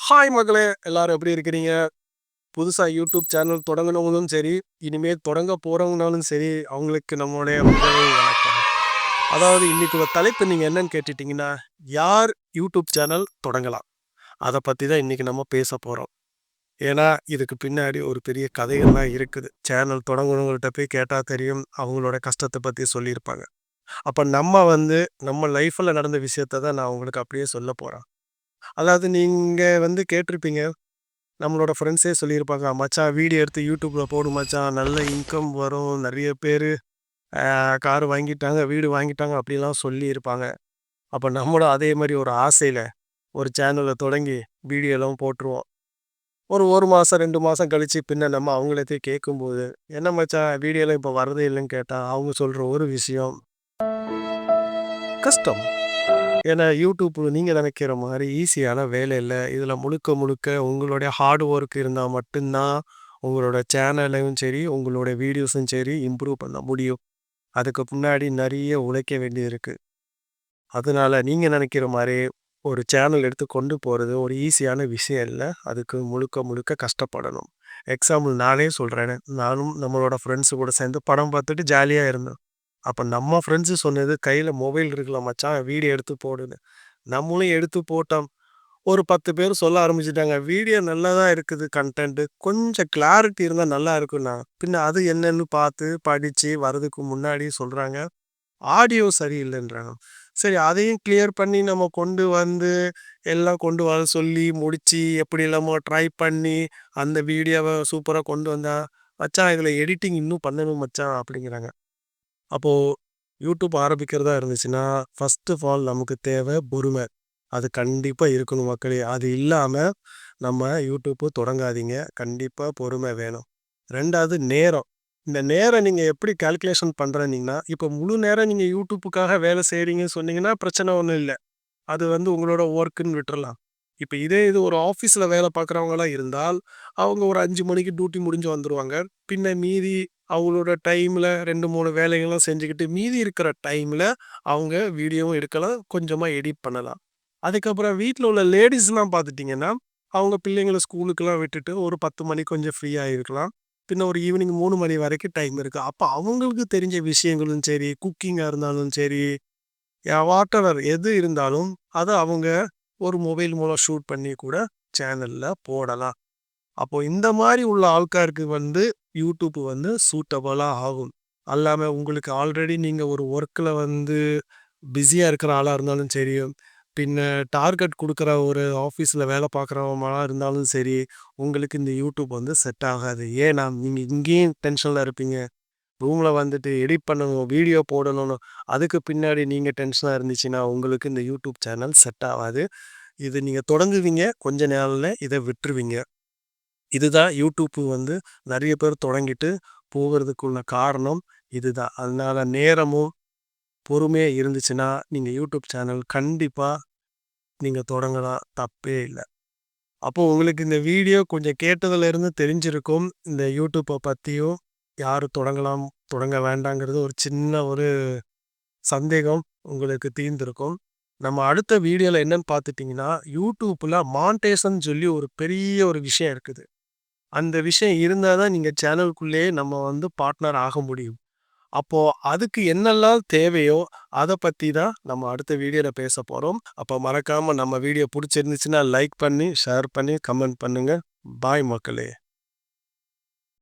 Hi மக்களே! எல்லாரும் எப்படி இருக்கிறீங்க? புதுசா யூடியூப் சேனல் தொடங்குனவங்களும் சரி, இனிமே தொடங்க போறவங்கனாலும் சரி, அவங்களுக்கு நம்மளுடைய முதல் வணக்கம். அதாவது இன்னைக்குள்ள தலைப்பு நீங்க என்னன்னு கேட்டுட்டீங்கன்னா, யார் யூடியூப் சேனல் தொடங்கலாம்? அத பத்தி தான் இன்னைக்கு நம்ம பேசப் போறோம். ஏன்னா, இதுக்கு பின்னாடி ஒரு பெரிய கதைகள்லாம் இருக்குது. சேனல் தொடங்குனவங்கள்ட்ட போய் கேட்டா தெரியும். அவங்களோட கஷ்டத்த பத்தி சொல்லியிருப்பாங்க. அப்ப நம்ம லைஃப்ல நடந்த விஷயத்த தான் நான் உங்களுக்கு அப்படியே சொல்லப் போறேன். அதாவது நீங்க கேட்டிருப்பீங்க. நம்மளோட ஃப்ரெண்ட்ஸே சொல்லியிருப்பாங்க, "மச்சான் வீடியோ எடுத்து யூடியூப்ல போடு மச்சான். நல்ல இன்கம் வரும். நெறைய பேரு கார் வாங்கிட்டாங்க, வீடு வாங்கிட்டாங்க." அப்படிலாம் சொல்லியிருப்பாங்க. அப்ப நம்மளும் அதே மாரி ஒரு ஆசையில ஒரு சேனல தொடங்கி வீடியோலாம் போட்டுருவோம். ஒரு 1 மாசம், 2 மாசம் கழிச்சு பின்ன நம்ம அவங்களத்தே கேட்கும்போது, "என்ன மச்சான் வீடியோலாம் இப்ப வரதே இல்லன்னு" கேட்டா, அவங்க சொல்ற ஒரு விஷயம், கஷ்டம். ஏன்னா யூடியூப் நீங்க நெனைக்கிற மாரி ஈஸியான வேலை இல்ல. இதுல முழுக்க முழுக்க உங்களுடைய ஹார்ட் ஒர்க் இருந்தா மட்டும் தான், உங்களோட சேனலையும் சரி, உங்களோட வீடியோஸும் சரி இம்ப்ரூவ் பண்ண முடியும். அதுக்கு முன்னாடி நெறைய உழைக்க வேண்டியிருக்கு. அதனால நீங்க நெனைக்கிற மாரி ஒரு சேனல் எடுத்து கொண்டு போறது ஒரு ஈஸியான விஷயம் இல்ல. அதுக்கு முழுக்க முழுக்க கஷ்டப்படணும். எக்ஸாம்பிள் நானே சொல்றேனே, நானும் நம்மளோட ஃப்ரெண்ட்ஸ் கூட சேர்ந்து படம் பார்த்துட்டு ஜாலியா இருந்தோம். அப்ப நம்ம ஃப்ரெண்ட்ஸ் சொன்னது, "கையில மொபைல் இருக்குல்ல மச்சான், வீடியோ எடுத்து போடுன்னு." நம்மளும் எடுத்து போட்டோம். ஒரு 10 பேர் சொல்ல ஆரம்பிச்சுட்டாங்க. வீடியோ நல்லா தான் இருக்குது கன்டென்ட். கொஞ்சம் கிளாரிட்டி இருந்தா நல்லா இருக்கும்னாங்க. பின்ன அது என்னன்னு பார்த்து, படிச்சு வரதுக்கு முன்னாடி சொல்றாங்க, ஆடியோ சரியில்லன்றாங்க. சரி அதையும் கிளியர் பண்ணி நம்ம கொண்டு வந்து, எல்லாம் கொண்டு வர சொல்லி, முடிச்சு எப்படிலாமோ ட்ரை பண்ணி, அந்த வீடியோவ சூப்பரா கொண்டு வந்தா, "மச்சான் இதில எடிட்டிங் இன்னும் பண்ணணும் மச்சான்" அப்படிங்கிறாங்க. அப்போ யூடியூப் ஆரம்பிக்கிறதா இருந்துச்சுன்னா, ஃபர்ஸ்ட் ஆஃப் ஆல் நமக்கு தேவை பொறுமை. அது கண்டிப்பா இருக்கணும் மக்களே. அது இல்லாம நம்ம யூடியூப் தொடங்காதீங்க. கண்டிப்பா பொறுமை வேணும். 2வது நேரம். இந்த நேரம் நீங்க எப்படி கால்குலேஷன் பண்றீங்கன்னா, இப்ப முழு நேரம் நீங்க யூடியூப்புக்காக வேலை செய்றீங்கன்னு சொன்னீங்கன்னா, பிரச்சனை ஒண்ணும் இல்ல. அது உங்களோட ஒர்க்குன்னு விட்டுறலாம். இப்ப இதே இது ஒரு ஆஃபீஸ்ல வேலை பார்க்குறவங்களா இருந்தால், அவங்க ஒரு 5 மணிக்கு டியூட்டி முடிஞ்சு வந்துருவாங்க. பின்ன மீதி அவங்களோட டைம்ல 2, 3 வேலைகளும் செஞ்சுக்கிட்டு, மீதி இருக்கிற டைம்ல அவங்க வீடியோவும் எடுக்கலாம், கொஞ்சமா எடிட் பண்ணலாம். அதுக்கப்புறம் வீட்ல உள்ள லேடீஸ்லாம் பார்த்துட்டீங்கன்னா, அவங்க பிள்ளைங்கள ஸ்கூலுக்குலாம் விட்டுட்டு ஒரு 10 மணிக்கு கொஞ்சம் ஃப்ரீயா இருக்கலாம். பின்ன ஒரு ஈவினிங் 3 மணி வரைக்கும் டைம் இருக்கு. அப்ப அவங்களுக்கு தெரிஞ்ச விஷயங்களும் சரி, குக்கிங்கா இருந்தாலும் சரி, வாட்டெவர் எது இருந்தாலும், அத அவங்க ஒரு மொபைல் மூலம் ஷூட் பண்ணி கூட சேனல்ல போடலாம். அப்போ இந்த மாரி உள்ள ஆள்காருக்கு யூடியூப் சூட்டபிளா ஆகும். அல்லாம உங்களுக்கு ஆல்ரெடி நீங்க ஒரு ஒர்க்ல பிஸியா இருக்கிற ஆளா இருந்தாலும் சரி, பின்ன டார்கெட் குடுக்குற ஒரு ஆஃபீஸ்ல வேலை பார்க்குறவங்களா இருந்தாலும் சரி, உங்களுக்கு இந்த யூடியூப் செட் ஆகாது. ஏன்னா, நீங்க இங்கேயும் டென்ஷன்ல இருப்பீங்க. ரூம்ல எடிட் பண்ணணும், வீடியோ போடணும்னு, அதுக்கு பின்னாடி நீங்க டென்ஷனா இருந்துச்சுன்னா, உங்களுக்கு இந்த யூடியூப் சேனல் செட் ஆவாது. இது நீங்க தொடங்குவீங்க, கொஞ்ச நாள்ல இத விட்டுருவீங்க. இதுதான் யூடியூப் நெறைய பேர் தொடங்கிட்டு போகுறதுக்குள்ள காரணம் இதுதான். அதனால நேரமும், பொறுமையா இருந்துச்சுன்னா, நீங்க யூடியூப் சேனல் கண்டிப்பா நீங்க தொடங்கலாம். தப்பே இல்ல. அப்போ உங்களுக்கு இந்த வீடியோ கொஞ்சம் கேட்டதுல இருந்து தெரிஞ்சிருக்கும். இந்த யூடியூப்ப பத்தியும், யாரு தொடங்கலாம், தொடங்க வேண்டாங்கிறது ஒரு சின்ன ஒரு சந்தேகம் உங்களுக்கு தீர்ந்திருக்கும். நம்ம அடுத்த வீடியோல என்னன்னு பார்த்துட்டீங்கன்னா, யூடியூப்ல மான்டேஷன் சொல்லி ஒரு பெரிய ஒரு விஷயம் இருக்குது. அந்த விஷயம் இருந்தா தான் நீங்க சேனலுக்குள்ளேயே நம்ம பார்ட்னர் ஆக முடியும். அப்போ அதுக்கு என்னெல்லாம் தேவையோ, அத பத்தி தான் நம்ம அடுத்த வீடியோல பேசப் போறோம். அப்ப மறக்காம நம்ம வீடியோ புடிச்சிருந்துச்சுன்னா லைக் பண்ணி, ஷேர் பண்ணி, கமெண்ட் பண்ணுங்க. பாய் மக்களே!